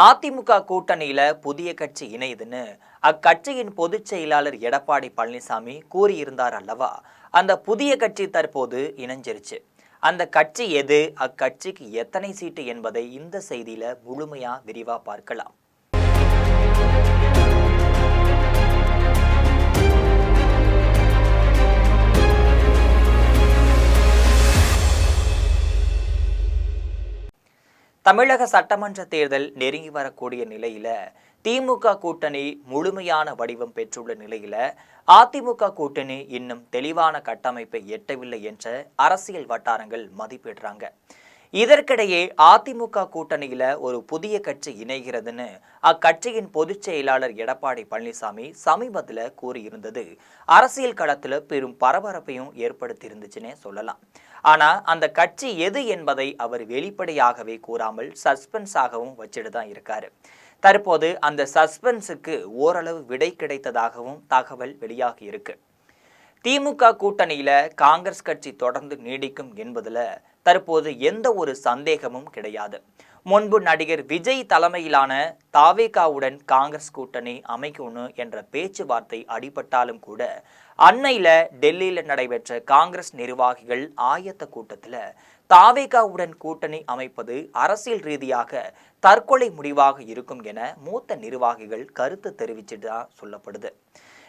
அதிமுக கூட்டணியில புதிய கட்சி இணையுதுன்னு அக்கட்சியின் பொதுச் செயலாளர் எடப்பாடி பழனிசாமி கூறியிருந்தார் அல்லவா? அந்த புதிய கட்சி தற்போது இணைஞ்சிருச்சு. அந்த கட்சி எது, அக்கட்சிக்கு எத்தனை சீட்டு என்பதை இந்த செய்தியில முழுமையா விரிவா பார்க்கலாம். தமிழக சட்டமன்ற தேர்தல் நெருங்கி வரக்கூடிய நிலையில திமுக கூட்டணி முழுமையான வடிவம் பெற்றுள்ள நிலையில அதிமுக கூட்டணி இன்னும் தெளிவான கட்டமைப்பை எட்டவில்லை என்ற அரசியல் வட்டாரங்கள் மதிப்பிடுறாங்க. இதற்கிடையே அதிமுக கூட்டணியில ஒரு புதிய கட்சி இணைகிறதுன்னு அக்கட்சியின் பொதுச் செயலாளர் எடப்பாடி பழனிசாமி சமீபத்தில் கூறியிருந்தது அரசியல் களத்துல பெரும் பரபரப்பையும் ஏற்படுத்தி இருந்துச்சுன்னே சொல்லலாம். ஆனா அந்த கட்சி எது என்பதை அவர் வெளிப்படையாகவே கூறாமல் சஸ்பென்ஸாகவும் வச்சுட்டு தான் இருக்காரு. தற்போது அந்த சஸ்பென்ஸுக்கு ஓரளவு விடை கிடைத்ததாகவும் தகவல் வெளியாகி இருக்கு. திமுக கூட்டணியில காங்கிரஸ் கட்சி தொடர்ந்து நீடிக்கும் என்பதுல தற்போது எந்த ஒரு சந்தேகமும் கிடையாது. முன்பு நடிகர் விஜய் தலைமையிலான தாவேகாவுடன் காங்கிரஸ் கூட்டணி அமைக்கணும் என்ற பேச்சுவார்த்தை அடிபட்டாலும் கூட அண்மையில டெல்லியில நடைபெற்ற காங்கிரஸ் நிர்வாகிகள் ஆயத்த கூட்டத்துல தாவேகாவுடன் கூட்டணி அமைப்பது அரசியல் ரீதியாக தற்கொலை முடிவாக இருக்கும் என மூத்த நிர்வாகிகள் கருத்து தெரிவிச்சுதான் சொல்லப்படுது.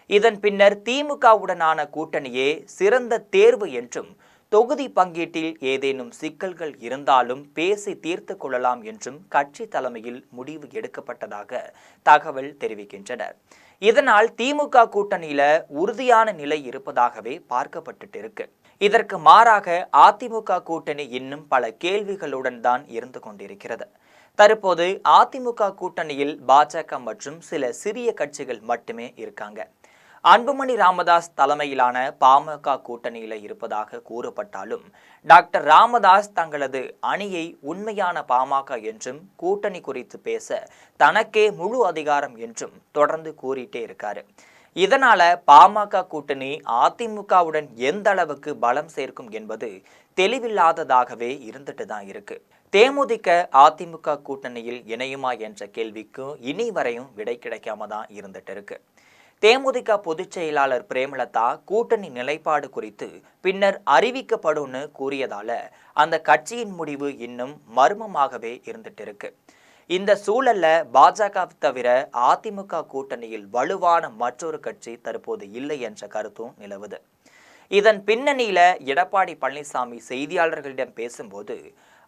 இதன் பின்னர் திமுகவுடனான கூட்டணியே சிறந்த தேர்வு என்றும் தொகுதி பங்கீட்டில் ஏதேனும் சிக்கல்கள் இருந்தாலும் பேசி தீர்த்து கொள்ளலாம் என்றும் கட்சி தலைமையில் முடிவு எடுக்கப்பட்டதாக தகவல் தெரிவிக்கின்றனர். இதனால் திமுக கூட்டணியில உறுதியான நிலை இருப்பதாகவே பார்க்கப்பட்டு இருக்கு. இதற்கு மாறாக அதிமுக கூட்டணி இன்னும் பல கேள்விகளுடன் தான் இருந்து கொண்டிருக்கிறது. தற்போது அதிமுக கூட்டணியில் பாஜக மற்றும் சில சிறிய கட்சிகள் மட்டுமே இருக்காங்க. அன்புமணி ராமதாஸ் தலைமையிலான பாமக கூட்டணியில இருப்பதாக கூறப்பட்டாலும் டாக்டர் ராமதாஸ் தங்களது அணியை உண்மையான பாமக என்றும் கூட்டணி குறித்து பேச தனக்கே முழு அதிகாரம் என்றும் தொடர்ந்து கூறிட்டே இருக்காரு. இதனால பாமக கூட்டணி அதிமுகவுடன் எந்த அளவுக்கு பலம் சேர்க்கும் என்பது தெளிவில்லாததாகவே இருந்துட்டு தான் இருக்கு. தேமுதிக அதிமுக கூட்டணியில் இணையுமா என்ற கேள்விக்கு இனி வரையும் விடை கிடைக்காம தான் இருந்துட்டு இருக்கு. தேமுதிக பொதுச் செயலாளர் பிரேமலதா கூட்டணி நிலைப்பாடு குறித்து பின்னர் அறிவிக்கப்படும்னு கூறியதால அந்த கட்சியின் முடிவு இன்னும் மர்மமாகவே இருந்துட்டு இருக்கு. இந்த சூழல்ல பாஜக தவிர அதிமுக கூட்டணியில் வலுவான மற்றொரு கட்சி தற்போது இல்லை என்ற கருத்தும் நிலவுது. இதன் பின்னணியில எடப்பாடி பழனிசாமி செய்தியாளர்களிடம் பேசும்போது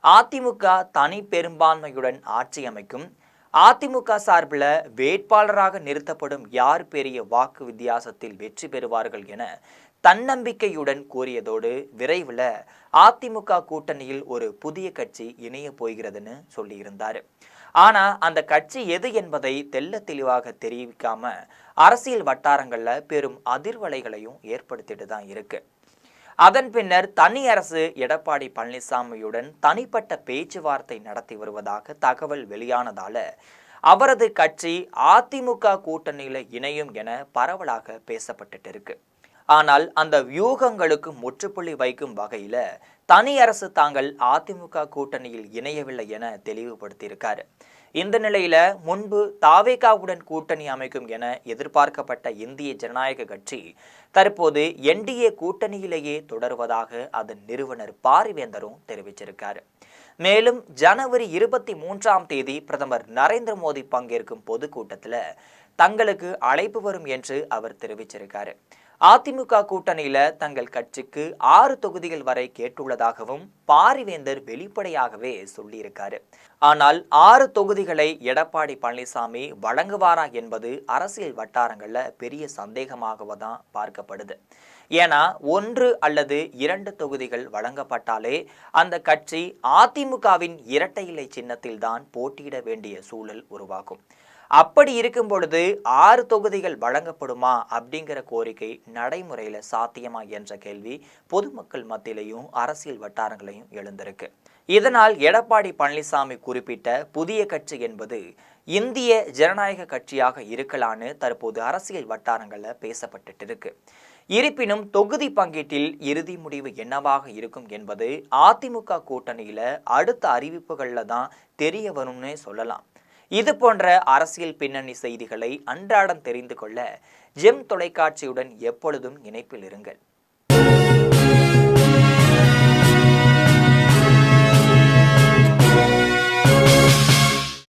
அதிமுக தனி பெரும்பான்மையுடன் ஆட்சி அமைக்கும், அதிமுக சார்பில் வேட்பாளராக நிறுத்தப்படும் யார் பெரிய வாக்கு வித்தியாசத்தில் வெற்றி பெறுவார்கள் என தன்னம்பிக்கையுடன் கூறியதோடு விரைவில் அதிமுக கூட்டணியில் ஒரு புதிய கட்சி இணைய போகிறதுன்னு சொல்லியிருந்தார். ஆனா அந்த கட்சி எது என்பதை தெள்ள தெளிவாக தெரிவிக்காம அரசியல் வட்டாரங்கள்ல பெரும் அதிர்வலைகளையும் ஏற்படுத்திட்டு தான் இருக்கு. அதன் பின்னர் தனி அரசு எடப்பாடி பழனிசாமியுடன் தனிப்பட்ட பேச்சுவார்த்தை நடத்தி வருவதாக தகவல் வெளியானதால அவரது கட்சி அதிமுக கூட்டணியில இணையும் என பரவலாக பேசப்பட்டு இருக்கு. ஆனால் அந்த வியூகங்களுக்கு முற்றுப்புள்ளி வைக்கும் வகையில தனி அரசு தாங்கள் அதிமுக கூட்டணியில் இணையவில்லை என தெளிவுபடுத்தியிருக்காரு. இந்த நிலையில முன்பு தாவேகாவுடன் கூட்டணி அமைக்கும் என எதிர்பார்க்கப்பட்ட இந்திய ஜனநாயக கட்சி தற்போது என்டிஏ கூட்டணியிலேயே தொடர்வதாக அதன் நிறுவனர் பாரிவேந்தரும் தெரிவிச்சிருக்காரு. மேலும் ஜனவரி 23 பிரதமர் நரேந்திர மோடி பங்கேற்கும் பொதுக்கூட்டத்துல தங்களுக்கு அழைப்பு வரும் என்று அவர் தெரிவிச்சிருக்காரு. அதிமுக கூட்டணியில தங்கள் கட்சிக்கு 6 தொகுதிகள் வரை கேட்டுள்ளதாகவும் பாரிவேந்தர் வெளிப்படையாகவே சொல்லியிருக்காரு. ஆனால் 6 தொகுதிகளை எடப்பாடி பழனிசாமி வழங்குவாரா என்பது அரசியல் வட்டாரங்கள்ல பெரிய சந்தேகமாக தான் பார்க்கப்படுது. ஏன்னா 1 அல்லது 2 தொகுதிகள் வழங்கப்பட்டாலே அந்த கட்சி அதிமுகவின் இரட்டை இலை சின்னத்தில் தான் போட்டியிட வேண்டிய சூழல் உருவாகும். அப்படி இருக்கும் பொழுது 6 தொகுதிகள் வழங்கப்படுமா அப்படிங்கிற கோரிக்கை நடைமுறையில சாத்தியமா என்ற கேள்வி பொதுமக்கள் மத்தியிலையும் அரசியல் வட்டாரங்களையும் எழுந்திருக்கு. இதனால் எடப்பாடி பழனிசாமி குறிப்பிட்ட புதிய கட்சி என்பது இந்திய ஜனநாயக கட்சியாக இருக்கலான்னு தற்போது அரசியல் வட்டாரங்கள்ல பேசப்பட்டு இருக்கு. இருப்பினும் தொகுதி பங்கீட்டில் இறுதி முடிவு என்னவாக இருக்கும் என்பது அதிமுக கூட்டணியில அடுத்த அறிவிப்புகள்ல தான் தெரிய வரும்னே சொல்லலாம். இது போன்ற அரசியல் பின்னணி செய்திகளை அன்றாடம் தெரிந்து கொள்ள ஜெம் தொலைக்காட்சியுடன் எப்பொழுதும் இணைப்பில் இருங்கள்.